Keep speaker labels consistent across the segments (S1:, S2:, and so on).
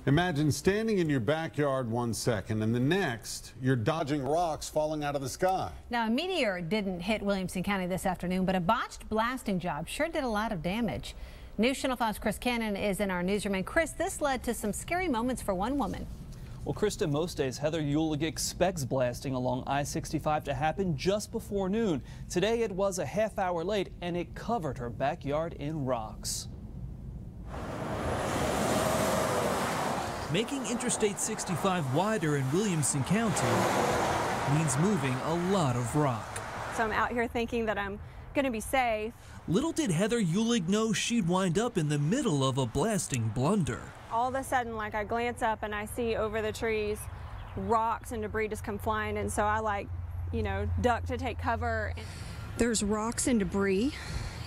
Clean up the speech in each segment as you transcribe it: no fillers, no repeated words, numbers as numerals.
S1: Imagine standing in your backyard 1 second and the next, you're dodging rocks falling out of the sky.
S2: Now, a meteor didn't hit Williamson County this afternoon, but a botched blasting job sure did a lot of damage. News Channel 5's Chris Cannon is in our newsroom. And Chris, this led to some scary moments for one woman.
S3: Well, Krista, most days Heather Eulig expects blasting along I65 to happen just before noon. Today it was a half hour late and it covered her backyard in rocks.
S4: Making Interstate 65 wider in Williamson County means moving a lot of rock.
S5: So I'm out here thinking that I'm going to be safe.
S4: Little did Heather Eulig know she'd wind up in the middle of a blasting blunder.
S5: All of a sudden, I glance up and I see over the trees rocks and debris just come flying, and so I duck to take cover.
S6: There's rocks and debris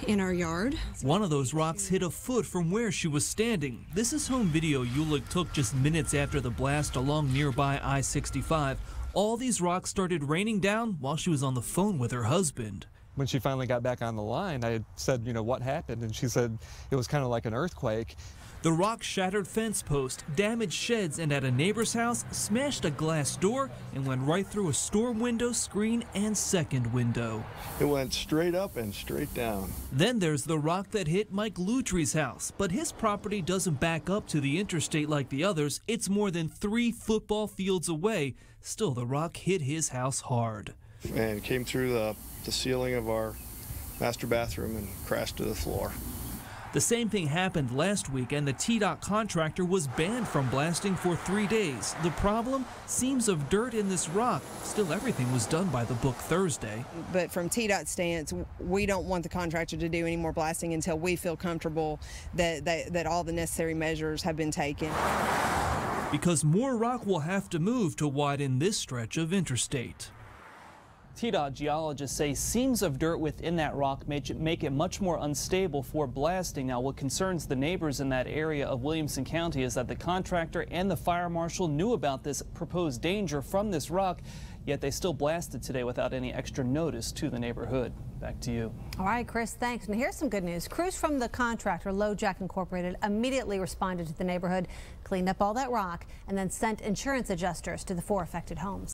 S6: in our yard.
S4: One of those rocks hit a foot from where she was standing. This is home video Eulig took just minutes after the blast along nearby I65. All these rocks started raining down while she was on the phone with her husband.
S7: When she finally got back on the line, I had said, what happened? And she said it was kind of like an earthquake.
S4: The rock shattered fence post, damaged sheds, and at a neighbor's house, smashed a glass door and went right through a storm window, screen, and second window.
S8: It went straight up and straight down.
S4: Then there's the rock that hit Mike Lutry's house, but his property doesn't back up to the interstate like the others. It's more than 3 football fields away. Still, the rock hit his house hard.
S8: And came through the ceiling of our master bathroom and crashed to the floor.
S4: The same thing happened last week, and the TDOT contractor was banned from blasting for 3 days. The problem? Seams of dirt in this rock. Still, everything was done by the book Thursday.
S6: But from TDOT's stance, we don't want the contractor to do any more blasting until we feel comfortable that all the necessary measures have been taken.
S4: Because more rock will have to move to widen this stretch of interstate.
S3: TDOT geologists say seams of dirt within that rock make it much more unstable for blasting. Now, what concerns the neighbors in that area of Williamson County is that the contractor and the fire marshal knew about this proposed danger from this rock, yet they still blasted today without any extra notice to the neighborhood. Back to you.
S2: All right, Chris, thanks. And here's some good news. Crews from the contractor, LoJack Incorporated, immediately responded to the neighborhood, cleaned up all that rock, and then sent insurance adjusters to the 4 affected homes.